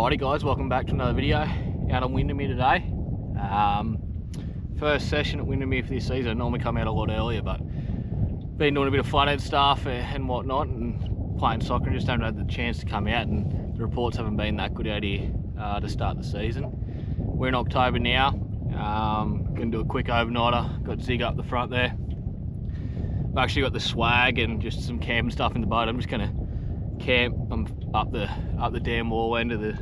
Alrighty guys, welcome back to another video out on Windamere today. First session at Windamere for this season. I normally come out a lot earlier, but been doing a bit of flathead stuff and whatnot and playing soccer and just haven't had the chance to come out, and the reports haven't been that good out here to start the season. We're in October now. Gonna do a quick overnighter. Got Zig up the front there. I've actually got the swag and just some camping stuff in the boat. I'm just gonna camp. I'm up the dam wall end of the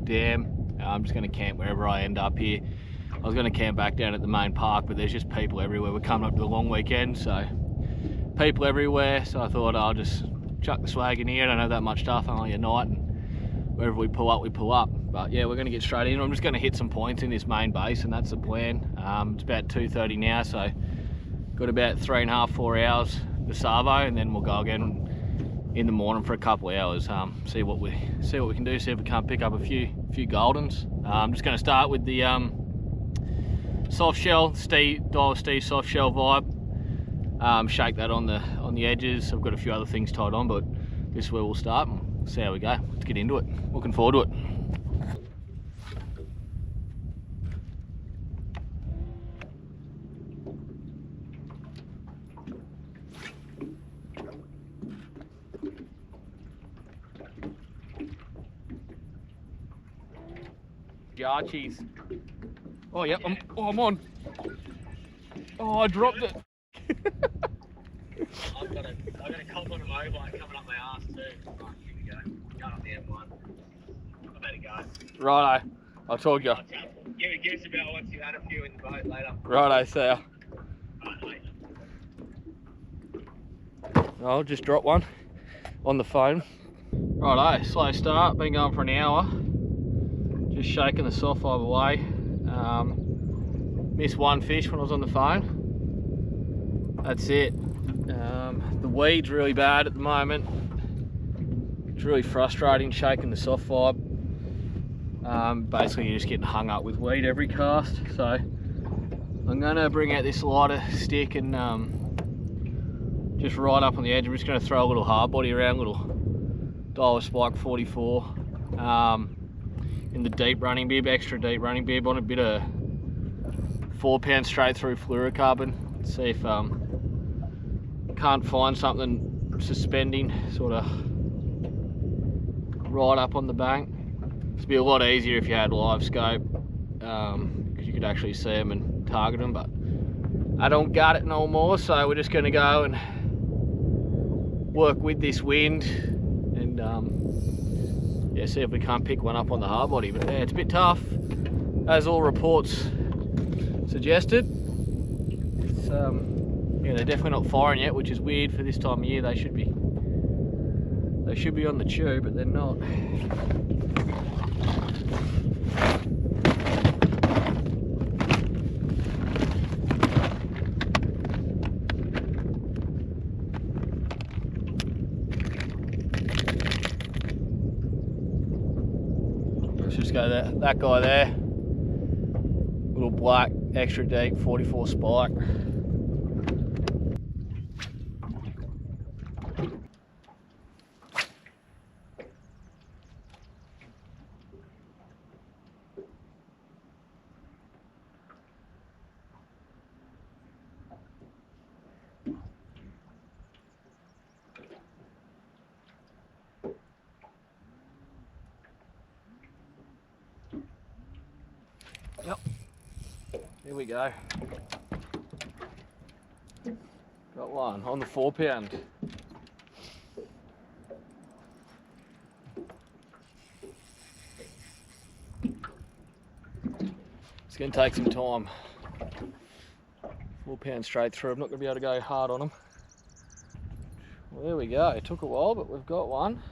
dam. I'm just gonna camp wherever I end up here. I was gonna camp back down at the main park, but there's just people everywhere. We're coming up to the long weekend, so people everywhere. So I thought I'll just chuck the swag in here. I don't have that much stuff, only a night, and wherever we pull up, we pull up. But yeah, we're gonna get straight in. I'm just gonna hit some points in this main base, and that's the plan. It's about 2:30 now, so got about 3.5, 4 hours the Savo, and then we'll go again in the morning for a couple of hours. See what we can do. See if we can't pick up a few goldens. I'm just going to start with the soft shell, Daiwa Steez soft shell vibe. Shake that on the edges. I've got a few other things tied on, but this is where we'll start and see how we go. Let's get into it. Looking forward to it. Jar cheese. Oh yep, I'm on. Oh, I dropped it. I've got a cop on a motorbike coming up my arse too. Right, here we go. Going up the M1. I better go. Righto, I told you. Give us a bell once you had a few in the boat later. Righto, see ya. Right, I'll just drop one on the phone. Righto, slow start. Been going for an hour. Just shaking the soft vibe away. Missed one fish when I was on the phone. That's it. The weed's really bad at the moment. It's really frustrating shaking the soft vibe. Basically you're just getting hung up with weed every cast. So I'm gonna bring out this lighter stick and just right up on the edge. I'm just gonna throw a little hard body around, little Daiwa Spike 44. In the deep running bib, extra deep running bib, on a bit of 4 pound straight through fluorocarbon. See if can't find something suspending sort of right up on the bank. It'd be a lot easier if you had live scope, because you could actually see them and target them, but I don't got it no more, so we're just going to go and work with this wind and yeah, see if we can't pick one up on the hard body. But yeah, it's a bit tough, as all reports suggested. It's yeah, they're definitely not firing yet, which is weird for this time of year. They should be on the tube, but they're not. Just go that guy there, little black extra deep 44 spike. Yep, here we go. Got one on the 4 pound. It's going to take some time. 4 pound straight through. I'm not going to be able to go hard on them. Well, there we go. It took a while, but we've got one.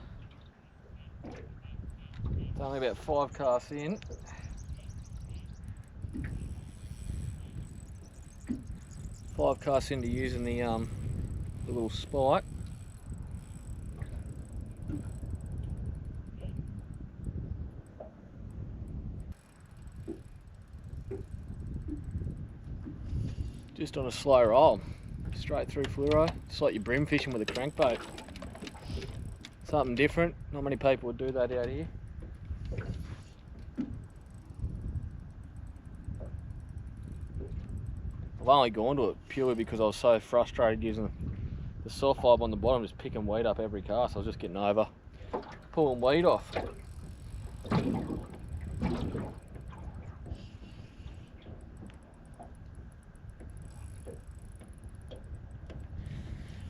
It's only about 5 casts in. 5 casts into using the little spike. Just on a slow roll, straight through fluoro. It's like you're brim fishing with a crankbait. Something different. Not many people would do that out here. I've only gone to it purely because I was so frustrated using the soft vibe on the bottom, just picking weed up every cast. I was just getting over pulling weed off.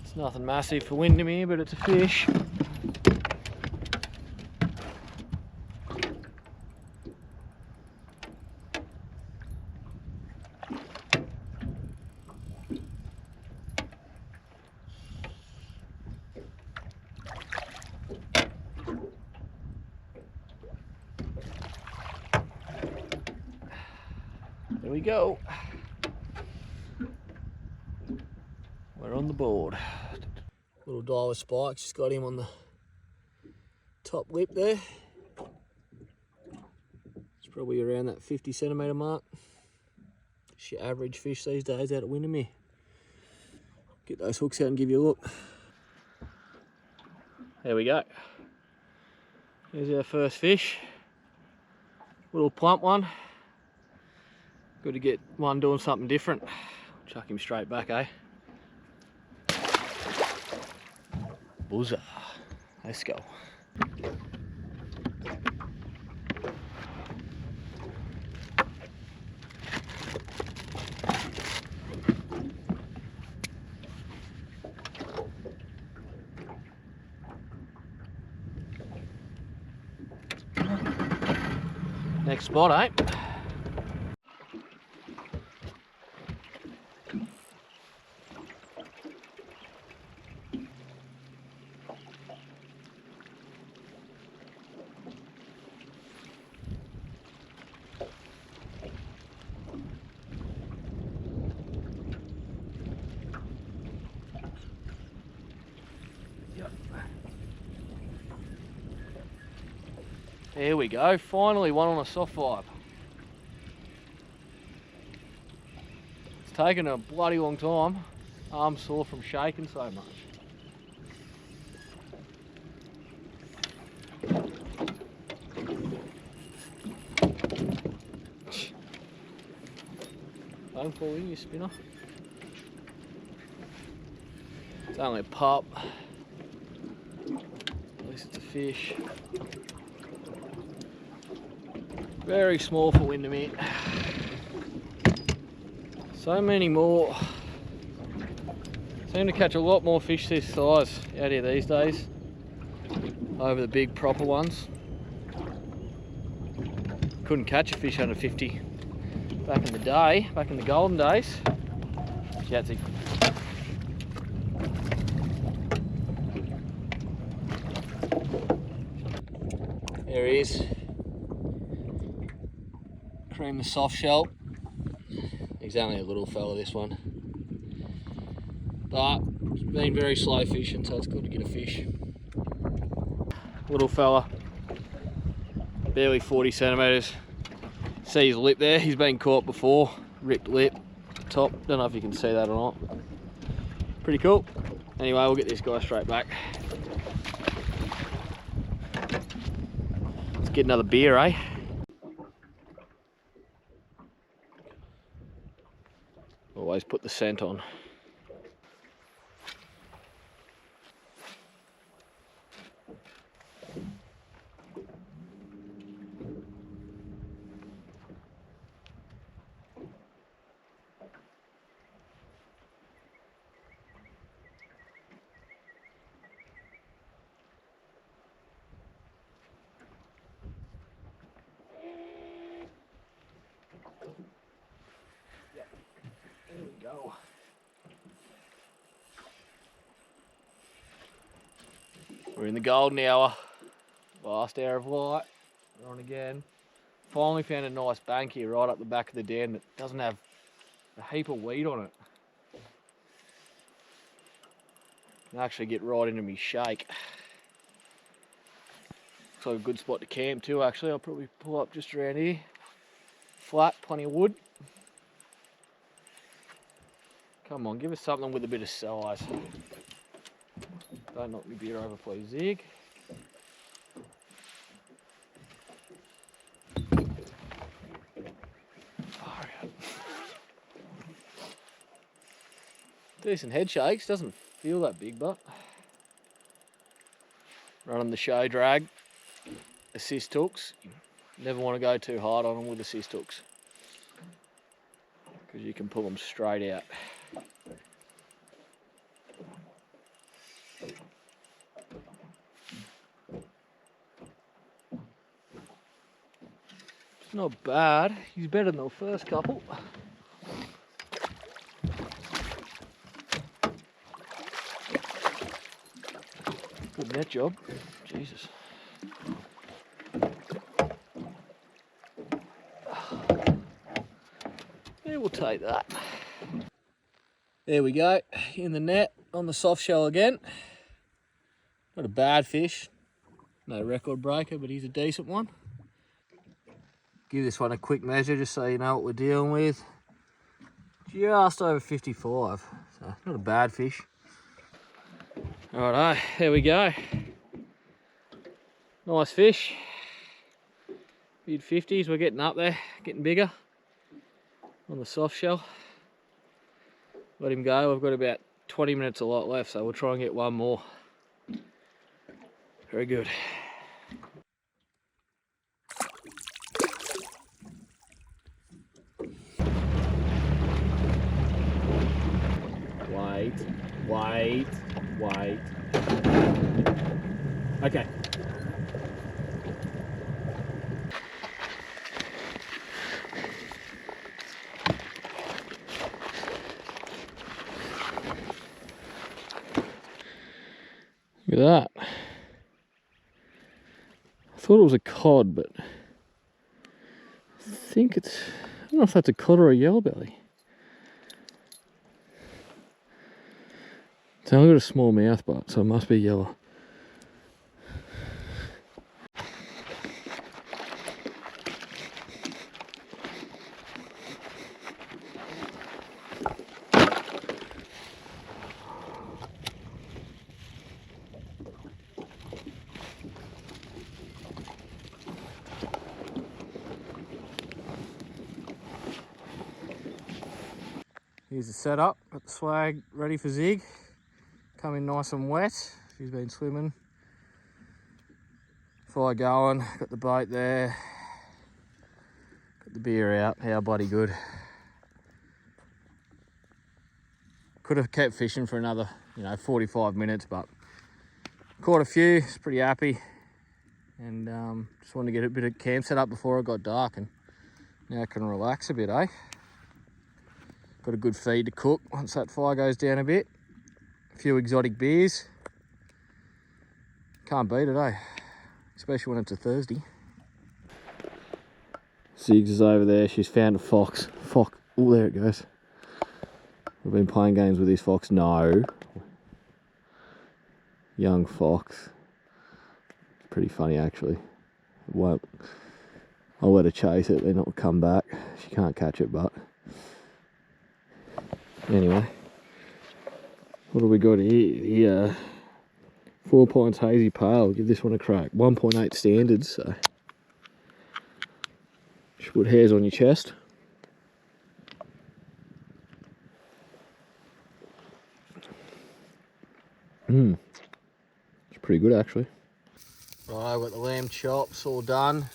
It's nothing massive for Windamere, but it's a fish. There we go. We're on the board. Little Daiwa spikes, just got him on the top lip there. It's probably around that 50 centimetre mark. It's your average fish these days out at Windamere. Get those hooks out and give you a look. There we go. Here's our first fish. Little plump one. Good to get one doing something different. Chuck him straight back, eh? Buzzer. Let's go. Next spot, eh? There we go, finally one on a soft vibe. It's taken a bloody long time. Arm's sore from shaking so much. Don't fall in, you spinner. It's only a pup. At least it's a fish. Very small for Windamere. So many more. Seem to catch a lot more fish this size out here these days over the big proper ones. Couldn't catch a fish under 50 back in the day, back in the golden days. Yatsy. There he is. Cream the soft shell. He's only a little fella, this one, but it's been very slow fishing, so it's good to get a fish. Little fella, barely 40 centimetres. See his lip there, he's been caught before, ripped lip, top, don't know if you can see that or not. Pretty cool. Anyway, we'll get this guy straight back. Let's get another beer, eh? Always put the scent on. There we go. We're in the golden hour. Last hour of light. We're on again. Finally found a nice bank here right up the back of the dam that doesn't have a heap of weed on it. Can actually get right into me shake. Looks like a good spot to camp too, actually. I'll probably pull up just around here. Flat, plenty of wood. Come on, give us something with a bit of size. Don't knock me beer over, please, Zig. Decent head shakes, doesn't feel that big, but running the show drag, assist hooks. You never want to go too hard on them with assist hooks because you can pull them straight out. It's not bad. He's better than the first couple. Good net job. Jesus. Yeah, we'll take that. There we go. In the net on the soft shell again. Not a bad fish. No record breaker, but he's a decent one. Give this one a quick measure just so you know what we're dealing with. Just over 55. So not a bad fish. Alright, there we go. Nice fish. Mid 50s, we're getting up there, getting bigger on the soft shell. Let him go. We've got about 20 minutes a lot left, so we'll try and get one more. Very good. Wait. Okay. Look at that. I thought it was a cod, but I think it's, I don't know if that's a cod or a yellowbelly. It's only got a small mouth bite, so it must be yellow. Here's the setup, got the swag ready for zig. Coming nice and wet, she's been swimming. Fire going, got the boat there. Got the beer out, how bloody good. Could have kept fishing for another, 45 minutes, but caught a few, was pretty happy. And just wanted to get a bit of camp set up before it got dark, and now I can relax a bit, eh? Got a good feed to cook once that fire goes down a bit. A few exotic beers. Can't beat it, eh? Especially when it's a Thursday. Ziggs is over there. She's found a fox. Fox. Oh, there it goes. We've been playing games with this fox. No. Young fox. Pretty funny, actually. I'll let her chase it, then it'll come back. She can't catch it, but... Anyway. What do we got here? 4 pints hazy pale. Give this one a crack. 1.8 standards, so should put hairs on your chest. It's pretty good, actually. Right, I've got the lamb chops all done.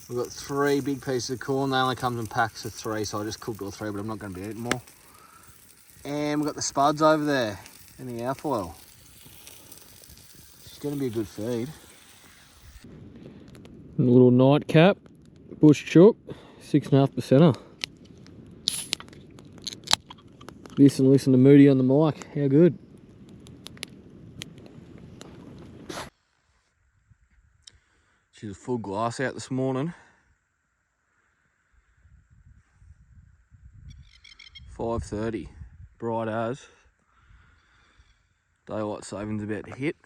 We've got 3 big pieces of corn. They only come in packs of 3, so I just cooked all 3, but I'm not going to be eating more. And we've got the spuds over there in the alfoil. It's going to be a good feed. A little nightcap, bush chook, 6.5%. Listen to Moody on the mic. How good. She's a full glass out this morning. 5:30. Bright as. Daylight saving's about to hit.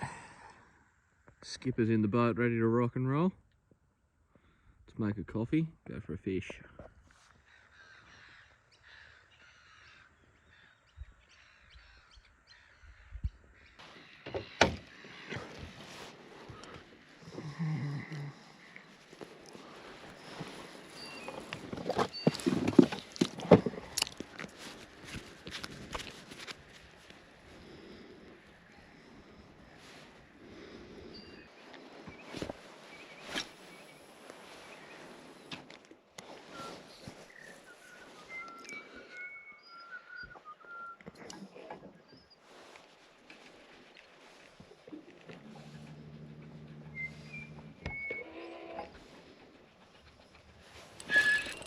Skipper's in the boat ready to rock and roll. Let's make a coffee, go for a fish.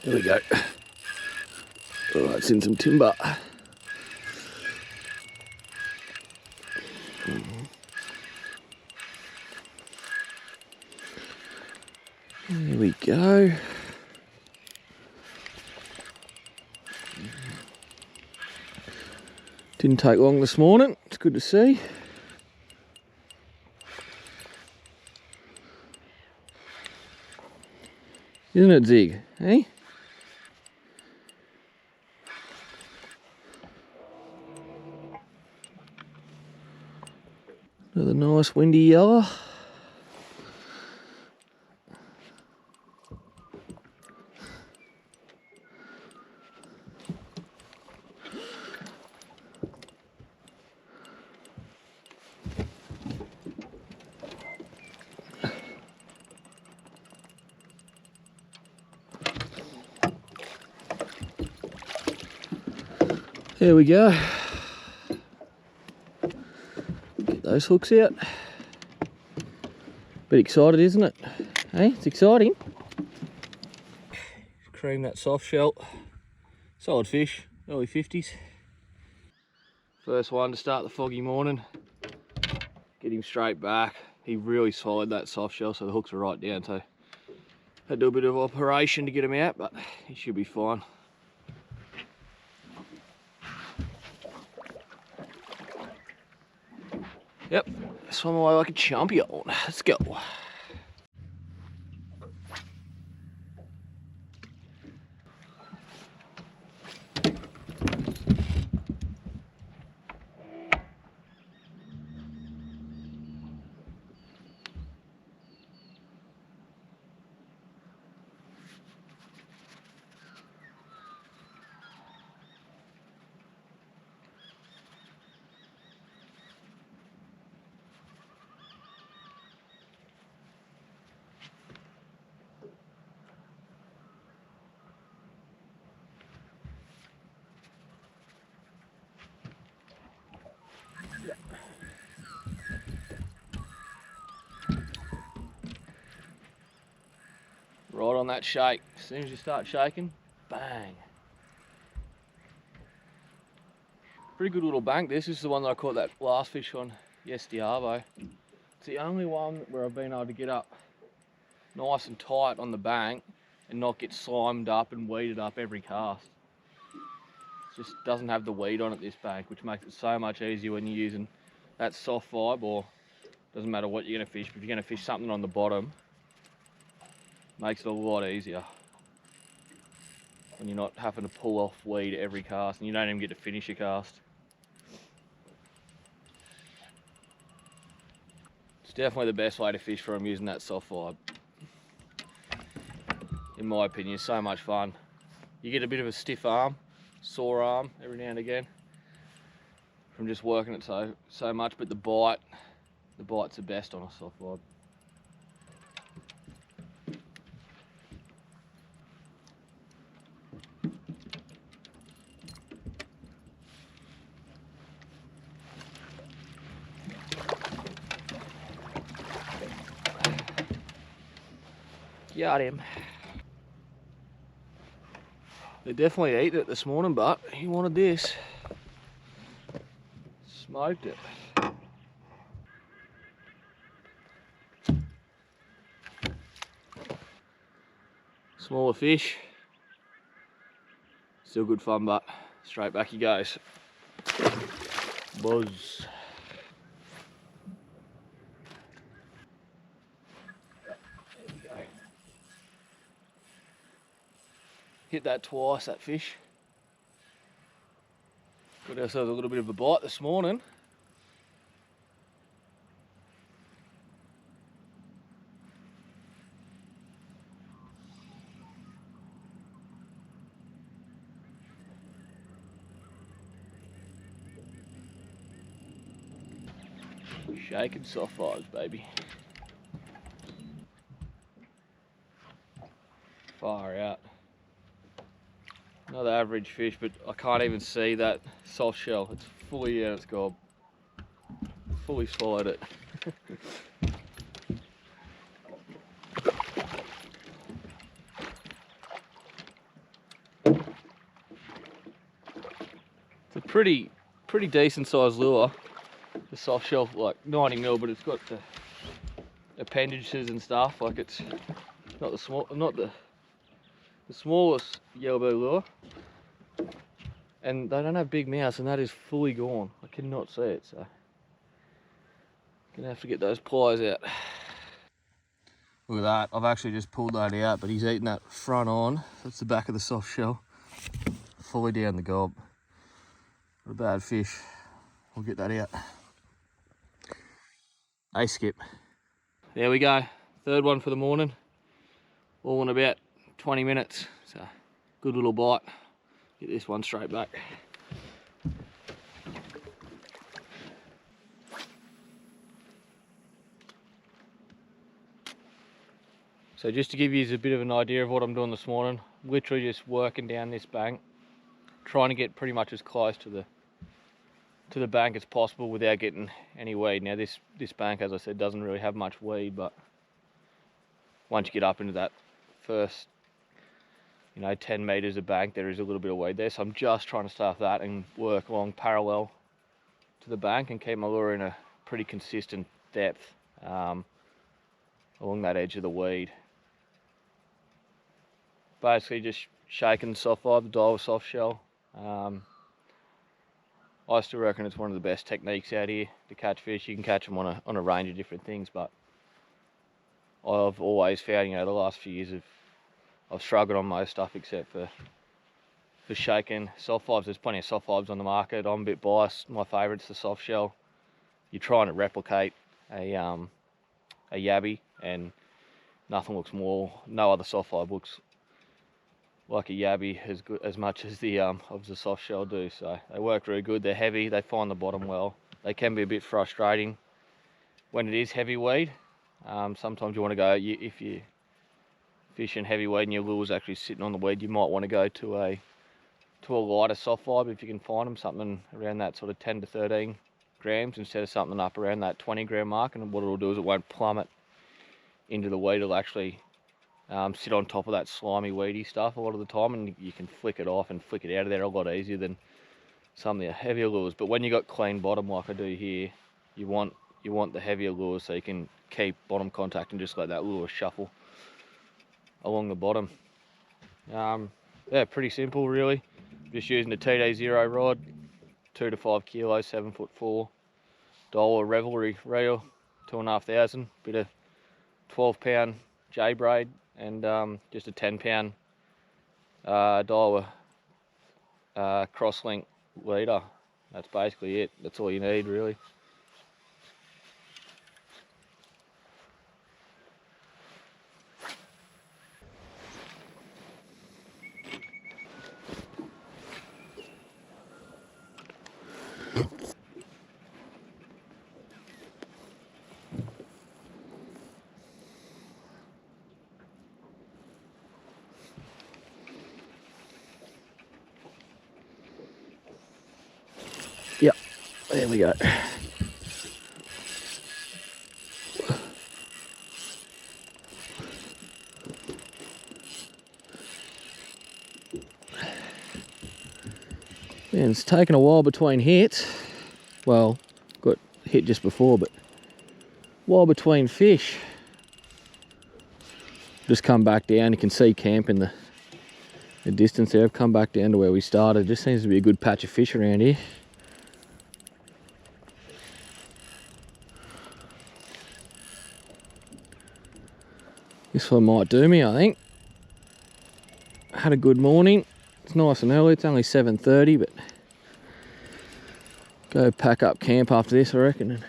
There we go. Oh, it's in some timber. There we go. Didn't take long this morning. It's good to see. Isn't it, Zig? Eh? Another nice windy yellow. There we go. Get those hooks out. Bit excited, isn't it? Hey, it's exciting. Cream that soft shell. Solid fish, early 50s. First one to start the foggy morning. Get him straight back. He really swallowed that soft shell, so the hooks are right down. So had to do a bit of operation to get him out, but he should be fine. Yep, swim away like a champion. Let's go. Right on that shake. As soon as you start shaking, bang. Pretty good little bank this. This is the one that I caught that last fish on yesterday. It's the only one where I've been able to get up nice and tight on the bank and not get slimed up and weeded up every cast. It just doesn't have the weed on it, this bank, which makes it so much easier when you're using that soft vibe, or doesn't matter what you're going to fish, but if you're going to fish something on the bottom, makes it a lot easier when you're not having to pull off weed every cast and you don't even get to finish your cast. It's definitely the best way to fish for them, using that soft vibe. In my opinion, it's so much fun. You get a bit of a stiff arm, sore arm every now and again from just working it so much, but the bite's the best on a soft vibe. Got him. They definitely ate it this morning, but he wanted this. Smoked it. Smaller fish. Still good fun, but straight back he goes. Buzz. Hit that twice, that fish. Got ourselves a little bit of a bite this morning. Shaking soft vibes, baby. Far out. Another average fish, but I can't even see that soft shell. It's fully in its gob. Fully swallowed it. pretty decent sized lure. The soft shell, like 90 mil, but it's got the appendages and stuff. Like it's not the smallest yellowbelly lure. And they don't have big mouths, and that is fully gone. I cannot see it, so gonna have to get those pliers out. Look at that, I've actually just pulled that out, but he's eating that front on. That's the back of the soft shell. Fully down the gob. What a bad fish. We'll get that out. Hey, Skip. There we go, third one for the morning. All in about 20 minutes, so good little bite. Get this one straight back. So just to give you a bit of an idea of what I'm doing this morning, literally just working down this bank, trying to get pretty much as close to the bank as possible without getting any weed. Now this bank, as I said, doesn't really have much weed, but once you get up into that first, 10 meters of bank, there is a little bit of weed there. So I'm just trying to start that and work along parallel to the bank and keep my lure in a pretty consistent depth along that edge of the weed. Basically just shaking the soft vibe, the Daiwa soft shell. I still reckon it's one of the best techniques out here to catch fish. You can catch them on a range of different things, but I've always found, the last few years I've struggled on most stuff except for shaking soft vibes. There's plenty of soft vibes on the market. I'm a bit biased. My favourite's the soft shell. You're trying to replicate a yabby, and nothing looks more. No other soft vibe looks like a yabby as much as the soft shell do. So they work really good. They're heavy. They find the bottom well. They can be a bit frustrating when it is heavy weed. Sometimes you want to go, if you fishing heavy weed and your lure's actually sitting on the weed, you might want to go to a lighter soft vibe if you can find them, something around that sort of 10 to 13 grams instead of something up around that 20 gram mark. And what it'll do is it won't plummet into the weed. It'll actually sit on top of that slimy weedy stuff a lot of the time, and you can flick it off and flick it out of there a lot easier than some of the heavier lures. But when you got clean bottom like I do here, you want the heavier lures so you can keep bottom contact and just let that lure shuffle along the bottom. Yeah, pretty simple really. Just using the TD0 rod, 2 to 5 kilos, 7'4", Daiwa Revelry reel, 2,500, bit of 12-pound J braid, and just a 10-pound Daiwa crosslink leader. That's basically it. That's all you need really. Yep, there we go. And it's taken a while between hits. Well, got hit just before, but while between fish. Just come back down. You can see camp in the distance there. I've come back down to where we started. Just seems to be a good patch of fish around here. This one might do me, I think. Had a good morning. It's nice and early. It's only 7:30, but go pack up camp after this, I reckon, and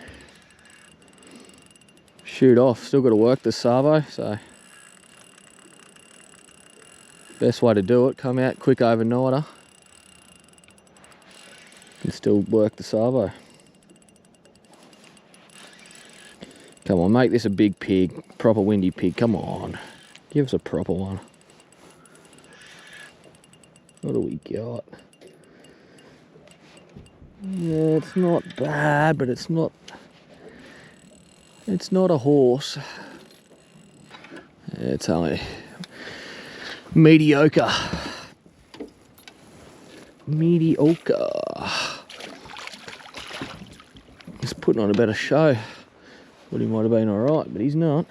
shoot off. Still got to work the servo, so best way to do it, come out quick overnighter and still work the servo. Come on, make this a big pig, proper windy pig. Come on, give us a proper one. What do we got? Yeah, it's not bad, but it's not a horse. It's only mediocre. putting on a better show. Thought he might have been alright, but he's not.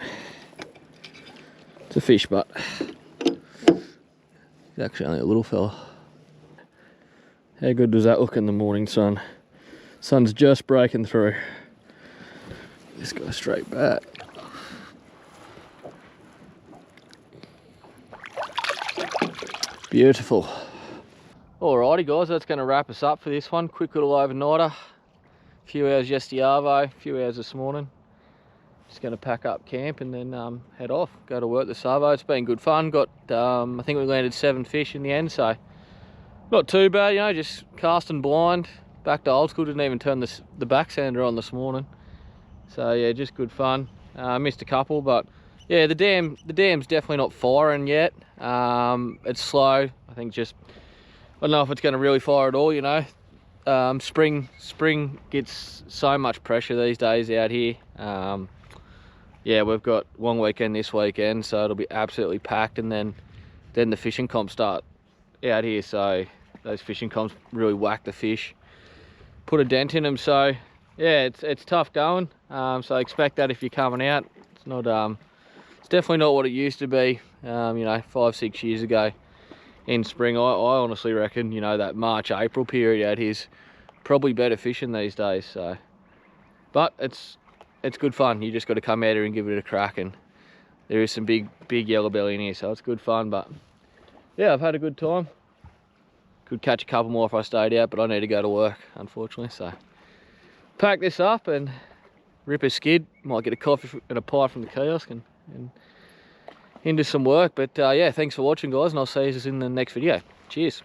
It's a fish, but he's actually only a little fella. How good does that look in the morning sun? Sun's just breaking through. This goes straight back. Beautiful. Alrighty guys, that's going to wrap us up for this one. Quick little overnighter. A few hours yesterday, a few hours this morning. Just going to pack up camp and then head off, go to work the Savo. It's been good fun. Got, I think we landed 7 fish in the end, so not too bad, you know, just casting blind. Back to old school, didn't even turn the back sander on this morning. So yeah, just good fun. Missed a couple, but yeah, the dam's definitely not firing yet. It's slow. I think just, I don't know if it's going to really fire at all, you know. Spring gets so much pressure these days out here. Yeah, we've got one weekend this weekend, so it'll be absolutely packed, and then the fishing comps start out here, so those fishing comps really whack the fish, put a dent in them. So yeah, it's tough going. So expect that if you're coming out. It's not it's definitely not what it used to be, you know, 5-6 years ago in spring. I honestly reckon, you know, that March-April period out here's probably better fishing these days. So, but it's good fun. You just got to come out here and give it a crack, and there is some big yellowbelly in here, so it's good fun. But yeah, I've had a good time. Could catch a couple more if I stayed out, but I need to go to work, unfortunately. So pack this up and rip a skid. Might get a coffee and a pie from the kiosk and into some work. But yeah, thanks for watching guys, and I'll see you in the next video. Cheers.